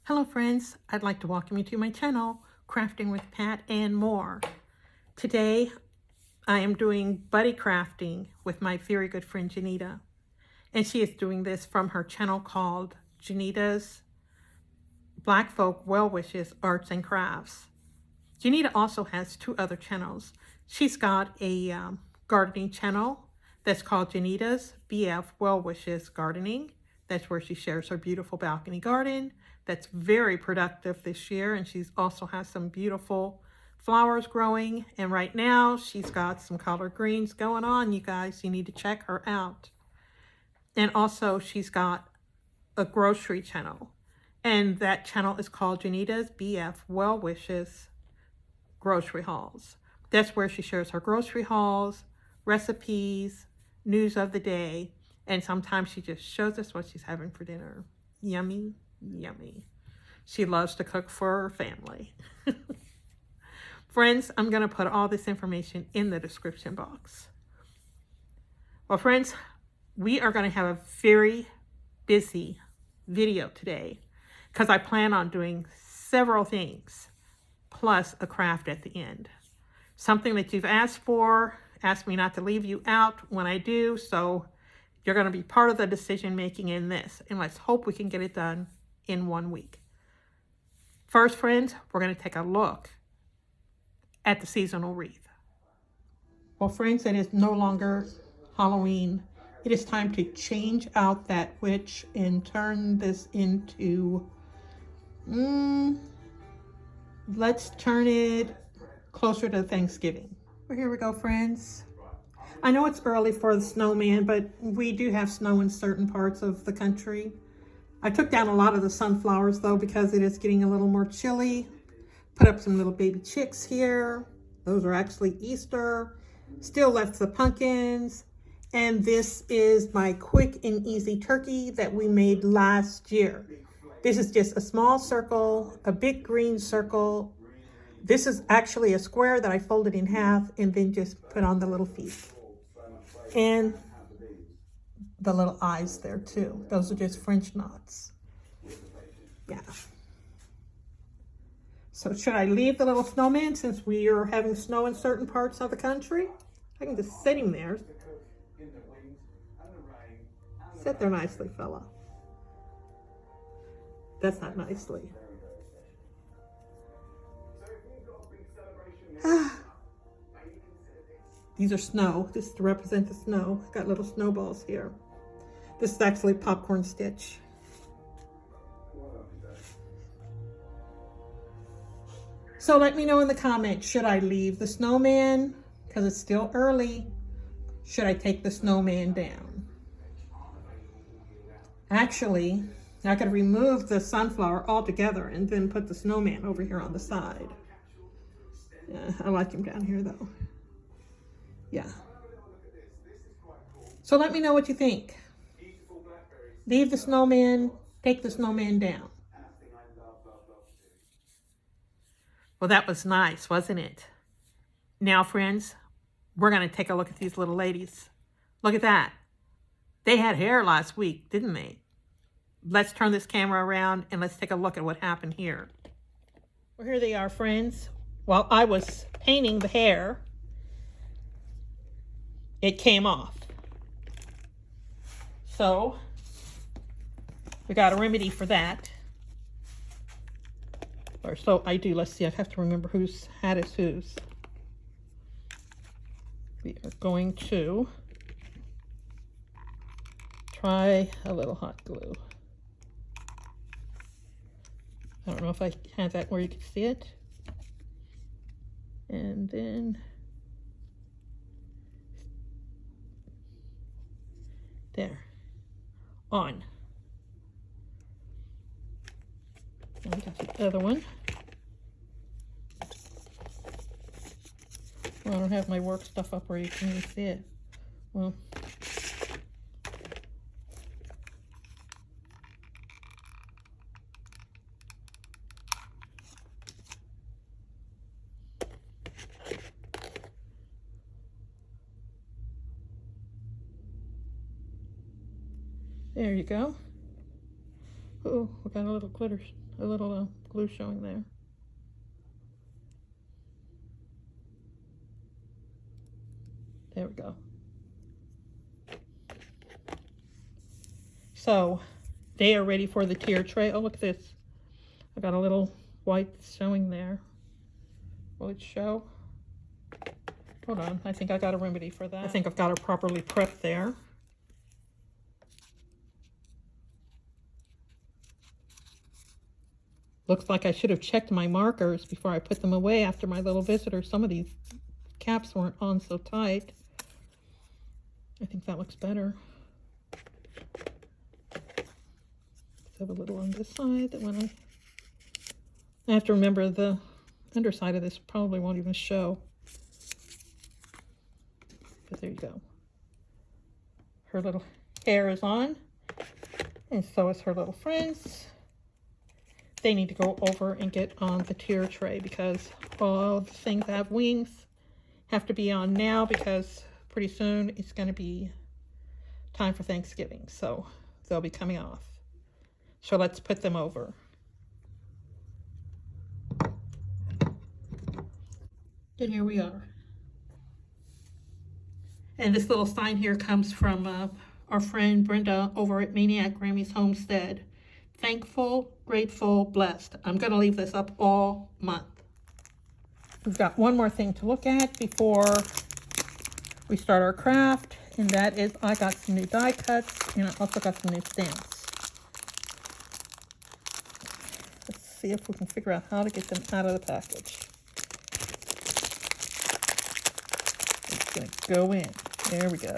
Hello friends, I'd like to welcome you to my channel, Crafting with Pat and More. Today, I am doing buddy crafting with my very good friend Janita. And she is doing this from her channel called Janita's Black Folk Well Wishes Arts and Crafts. Janita also has two other channels. She's got a gardening channel that's called Janita's BF Well Wishes Gardening. That's where she shares her beautiful balcony garden. That's very productive this year, and she's also has some beautiful flowers growing. And right now, she's got some collard greens going on, you guys. You need to check her out. And also, she's got a grocery channel, and that channel is called Janita's BF Well Wishes Grocery Hauls. That's where she shares her grocery hauls, recipes, news of the day, and sometimes she just shows us what she's having for dinner. Yummy, yummy. She loves to cook for her family. Friends, I'm going to put all this information in the description box. Well, friends, we are going to have a very busy video today because I plan on doing several things plus a craft at the end. Something that you've asked for, asked me not to leave you out when I do, so you're going to be part of the decision making in this, and let's hope we can get it done in 1 week. First, friends, we're going to take a look at the seasonal wreath. Well, friends, it is no longer Halloween. It is time to change out that witch and turn this into, let's turn it closer to Thanksgiving. Well, here we go, friends. I know it's early for the snowman, but we do have snow in certain parts of the country. I took down a lot of the sunflowers though because it is getting a little more chilly. Put up some little baby chicks here. Those are actually Easter. Still left the pumpkins. And this is my quick and easy turkey that we made last year. This is just a small circle, a big green circle. This is actually a square that I folded in half and then just put on the little feet. And the little eyes there too. Those are just French knots. Yeah. So should I leave the little snowman since we are having snow in certain parts of the country? I can just sit him there. Sit there nicely, fella. That's not nicely. These are snow. This is to represent the snow. Got little snowballs here. This is actually popcorn stitch. So let me know in the comments, should I leave the snowman because it's still early? Should I take the snowman down? Actually, I could remove the sunflower altogether and then put the snowman over here on the side. Yeah, I like him down here though. Yeah. So let me know what you think. Leave the snowman, take the snowman down. Well, that was nice, wasn't it? Now, friends, we're going to take a look at these little ladies. Look at that. They had hair last week, didn't they? Let's turn this camera around and let's take a look at what happened here. Well, here they are, friends. While I was painting the hair, it came off. So we got a remedy for that. Or so I do. Let's see, I have to remember whose hat is whose. We are going to try a little hot glue. I don't know if I have that where you can see it. And then there, on. And we got the other one. Well, I don't have my work stuff up where you can even see it. Well, there you go. Oh, we got a little glitter, a little glue showing there. There we go. So they are ready for the tier tray. Oh, look at this. I got a little white showing there. Will it show? Hold on, I think I got a remedy for that. I think I've got it properly prepped there. Looks like I should have checked my markers before I put them away after my little visitor. Some of these caps weren't on so tight. I think that looks better. Have a little on this side that when I have to remember the underside of this probably won't even show. But there you go. Her little hair is on, and so is her little friends. They need to go over and get on the tier tray because all the things that have wings have to be on now because pretty soon it's going to be time for Thanksgiving. So they'll be coming off. So let's put them over. And here we are. And this little sign here comes from our friend Brenda over at Maniac Grammy's Homestead. Thankful, grateful, blessed. I'm going to leave this up all month. We've got one more thing to look at before we start our craft, and that is I got some new die cuts, and I also got some new stamps. Let's see if we can figure out how to get them out of the package. It's going to go in. There we go.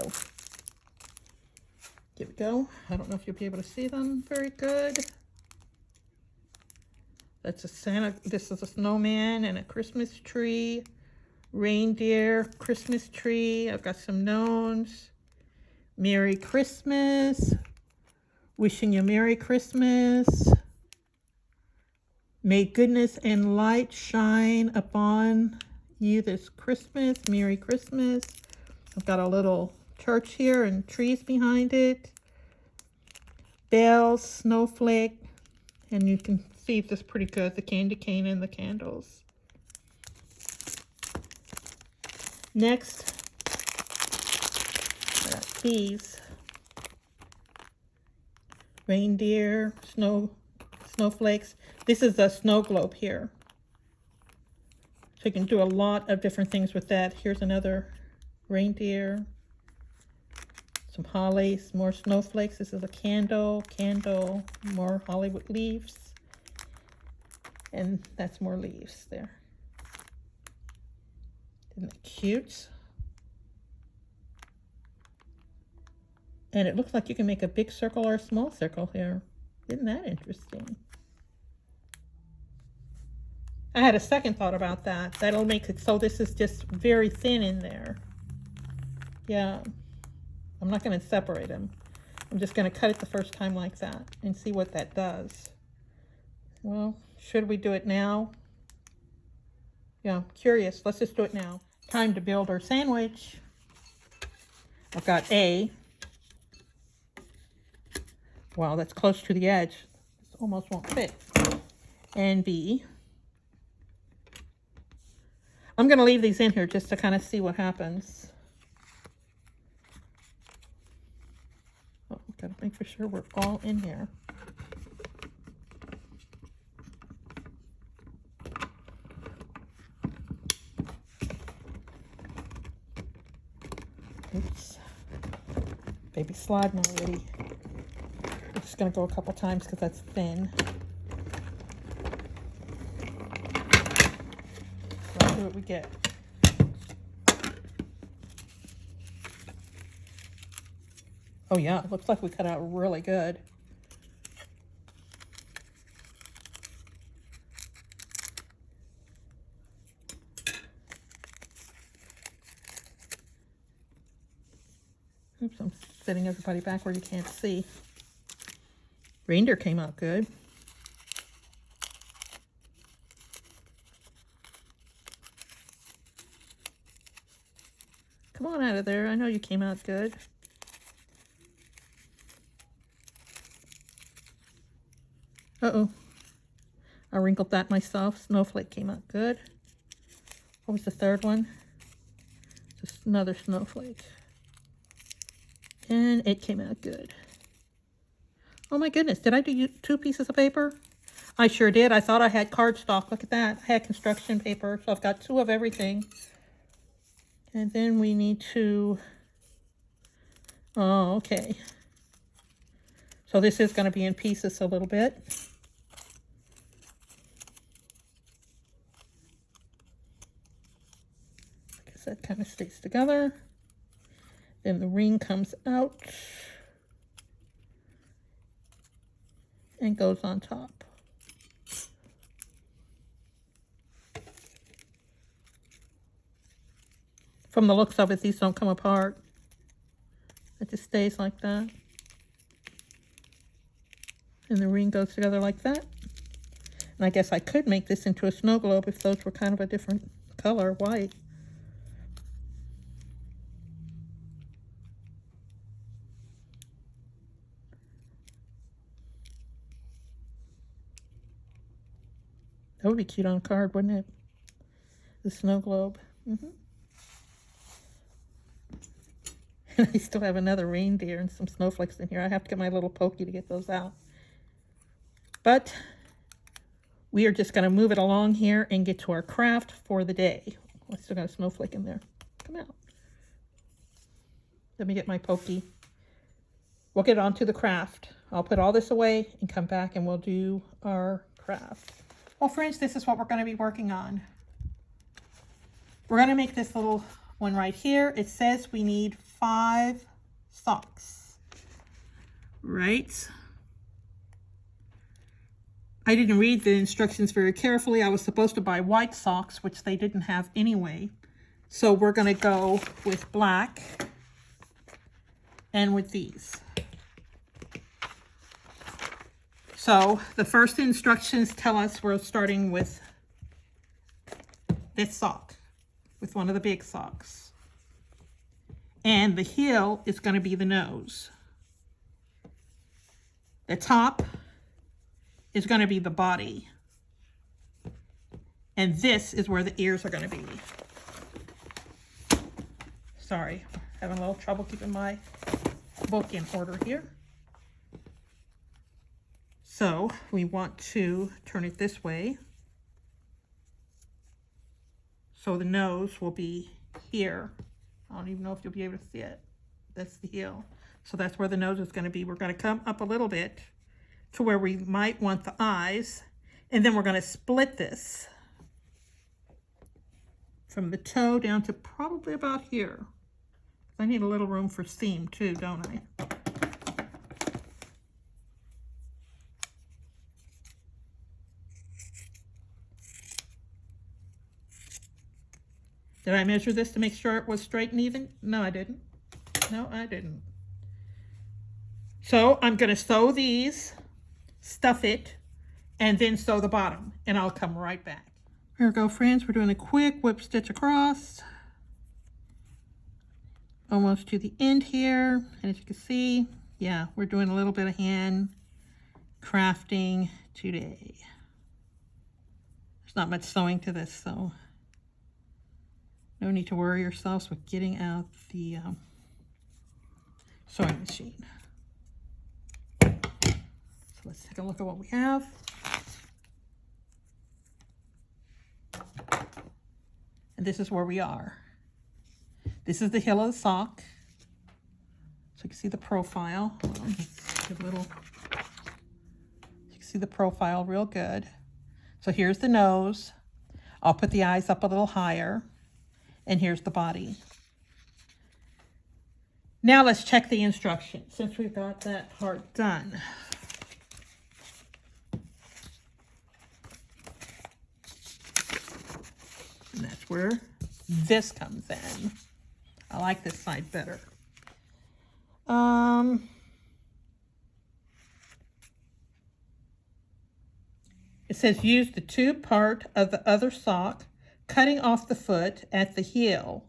Here we go. I don't know if you'll be able to see them very good. That's a Santa, this is a snowman and a Christmas tree, reindeer, Christmas tree. I've got some gnomes. Merry Christmas. Wishing you Merry Christmas. May goodness and light shine upon you this Christmas. Merry Christmas. I've got a little church here and trees behind it. Bells, snowflake, and you can see this pretty good, the candy cane and the candles. Next, I got these. Reindeer, snowflakes. This is a snow globe here. So you can do a lot of different things with that. Here's another reindeer. Some holly, some more snowflakes. This is a candle, more Hollywood leaves. And that's more leaves there. Isn't that cute? And it looks like you can make a big circle or a small circle here. Isn't that interesting? I had a second thought about that. That'll make it so this is just very thin in there. Yeah. I'm not going to separate them. I'm just going to cut it the first time like that and see what that does. Well, should we do it now? Yeah, curious. Let's just do it now. Time to build our sandwich. I've got A. Wow, that's close to the edge. This almost won't fit. And B. I'm going to leave these in here just to kind of see what happens. Oh, got to make for sure we're all in here. Oops. Baby sliding already. I'm just going to go a couple times because that's thin. Let's see what we get. Oh yeah, it looks like we cut out really good. Oops, I'm setting everybody back where you can't see. Reindeer came out good. Come on out of there. I know you came out good. Uh-oh. I wrinkled that myself. Snowflake came out good. What was the third one? Just another snowflake. And it came out good. Oh my goodness, did I do 2 pieces of paper? I sure did. I thought I had cardstock. Look at that. I had construction paper, so I've got 2 of everything. And then we need to, oh, okay. So this is going to be in pieces a little bit. I guess that kind of stays together. Then the ring comes out and goes on top. From the looks of it, these don't come apart. It just stays like that. And the ring goes together like that. And I guess I could make this into a snow globe if those were kind of a different color, white. That would be cute on a card, wouldn't it? The snow globe. I still have another reindeer and some snowflakes in here. I have to get my little pokey to get those out. But we are just going to move it along here and get to our craft for the day. I still got a snowflake in there. Come out. Let me get my pokey. We'll get on to the craft. I'll put all this away and come back and we'll do our craft. Well, friends, this is what we're going to be working on. We're going to make this little one right here. It says we need 5 socks, right? I didn't read the instructions very carefully. I was supposed to buy white socks, which they didn't have anyway. So we're going to go with black and with these. So the first instructions tell us we're starting with this sock, with one of the big socks. And the heel is going to be the nose. The top is going to be the body. And this is where the ears are going to be. Sorry, having a little trouble keeping my book in order here. So we want to turn it this way. So the nose will be here. I don't even know if you'll be able to see it. That's the heel. So that's where the nose is going to be. We're going to come up a little bit to where we might want the eyes. And then we're going to split this from the toe down to probably about here. I need a little room for seam too, don't I? Did I measure this to make sure it was straight and even? No, I didn't. No, I didn't. So I'm going to sew these, stuff it, and then sew the bottom, and I'll come right back. Here we go, friends. We're doing a quick whip stitch across. Almost to the end here. And as you can see, yeah, we're doing a little bit of hand crafting today. There's not much sewing to this, so no need to worry yourselves with getting out the sewing machine. So let's take a look at what we have. And this is where we are. This is the heel of the sock. So you can see the profile. Hold on, let's give a little, you can see the profile real good. So here's the nose. I'll put the eyes up a little higher. And here's the body. Now let's check the instructions since we've got that part done. And that's where this comes in. I like this side better. It says use the tube part of the other sock, cutting off the foot at the heel.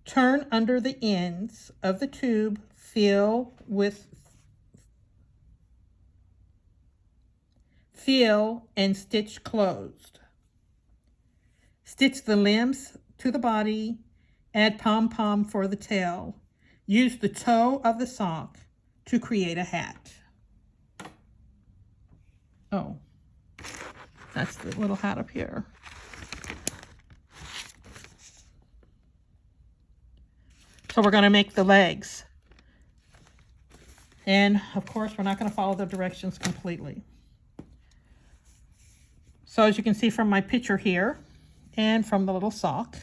Turn under the ends of the tube, fill with seal and stitch closed. Stitch the limbs to the body, add pom-pom for the tail. Use the toe of the sock to create a hat. Oh, that's the little hat up here. So we're going to make the legs. And of course, we're not going to follow the directions completely. So as you can see from my picture here and from the little sock,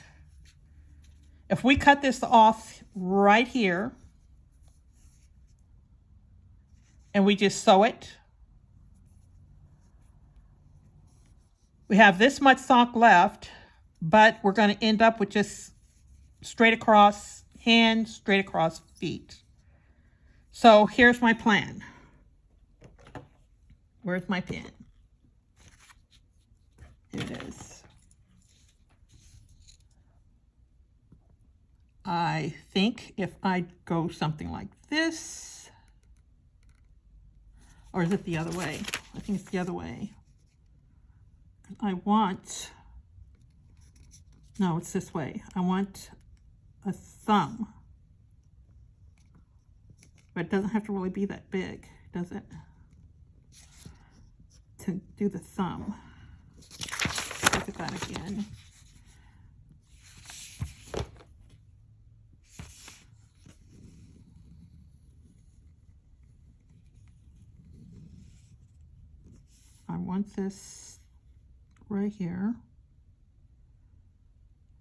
if we cut this off right here and we just sew it, we have this much sock left, but we're going to end up with just straight across hands, straight across feet. So here's my plan. Where's my pen? Here it is. I think if I go something like this, or is it the other way? I think it's the other way. I want, no, it's this way. I want a thumb. But it doesn't have to really be that big, does it? To do the thumb. Look at that again. I want this right here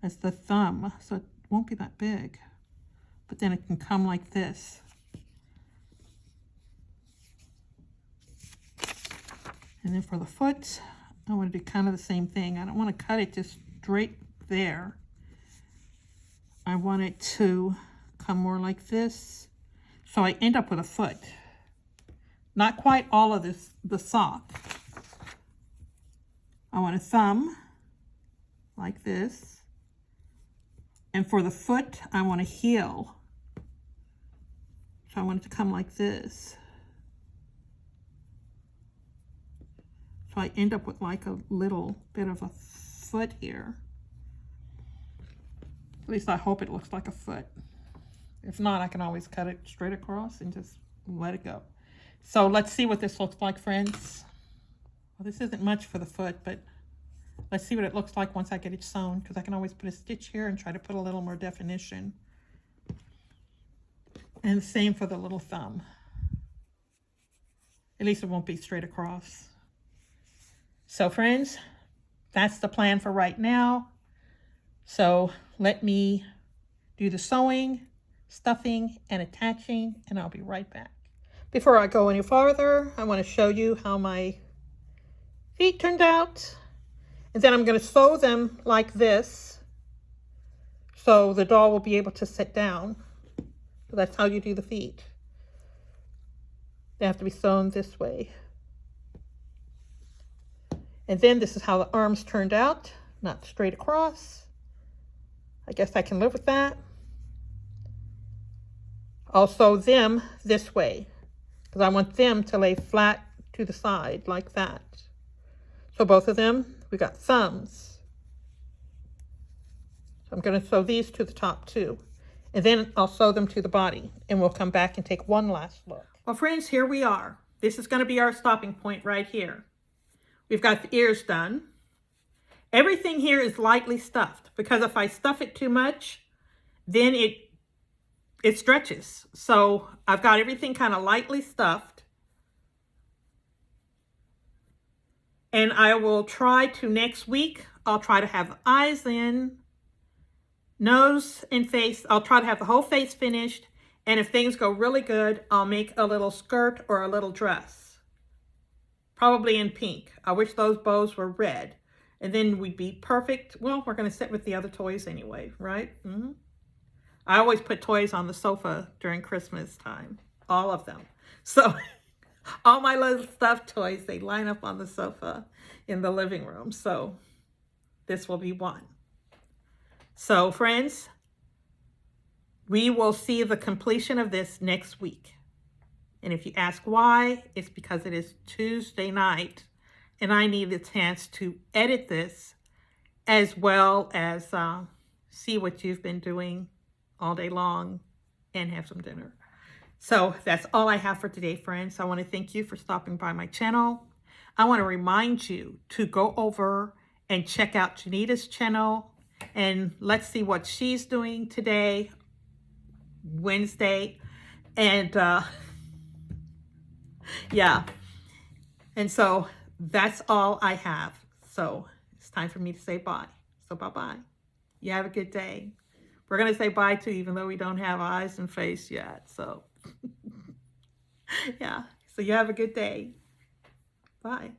as the thumb, so it won't be that big. But then it can come like this. And then for the foot, I want to do kind of the same thing. I don't want to cut it just straight there. I want it to come more like this. So I end up with a foot. Not quite all of this, the sock. I want a thumb like this. And for the foot, I want a heel. So I want it to come like this. So I end up with like a little bit of a foot here. At least I hope it looks like a foot. If not, I can always cut it straight across and just let it go. So let's see what this looks like, friends. Well, this isn't much for the foot, but let's see what it looks like once I get it sewn, because I can always put a stitch here and try to put a little more definition. And the same for the little thumb. At least it won't be straight across. So friends, that's the plan for right now. So let me do the sewing, stuffing, and attaching, and I'll be right back. Before I go any farther, I want to show you how my feet turned out. And then I'm going to sew them like this, so the doll will be able to sit down. So that's how you do the feet. They have to be sewn this way. And then this is how the arms turned out, not straight across. I guess I can live with that. I'll sew them this way, because I want them to lay flat to the side like that. So both of them, we got thumbs. So I'm going to sew these to the top too. And then I'll sew them to the body, and we'll come back and take one last look. Well, friends, here we are. This is going to be our stopping point right here. We've got the ears done. Everything here is lightly stuffed, because if I stuff it too much, then it stretches. So I've got everything kind of lightly stuffed. And I will try to next week, I'll try to have the eyes in, nose and face. I'll try to have the whole face finished. And if things go really good, I'll make a little skirt or a little dress. Probably in pink. I wish those bows were red. And then we'd be perfect. Well, we're going to sit with the other toys anyway, right? Mm-hmm. I always put toys on the sofa during Christmas time. All of them. So all my little stuffed toys, they line up on the sofa in the living room. So this will be one. So friends, we will see the completion of this next week. And if you ask why, it's because it is Tuesday night and I need a chance to edit this as well as see what you've been doing all day long and have some dinner. So that's all I have for today, friends. I want to thank you for stopping by my channel. I want to remind you to go over and check out Janita's channel, and let's see what she's doing today, Wednesday. And yeah, and so that's all I have. So it's time for me to say bye. So bye-bye. You have a good day. We're going to say bye too, even though we don't have eyes and face yet. So yeah, so you have a good day. Bye.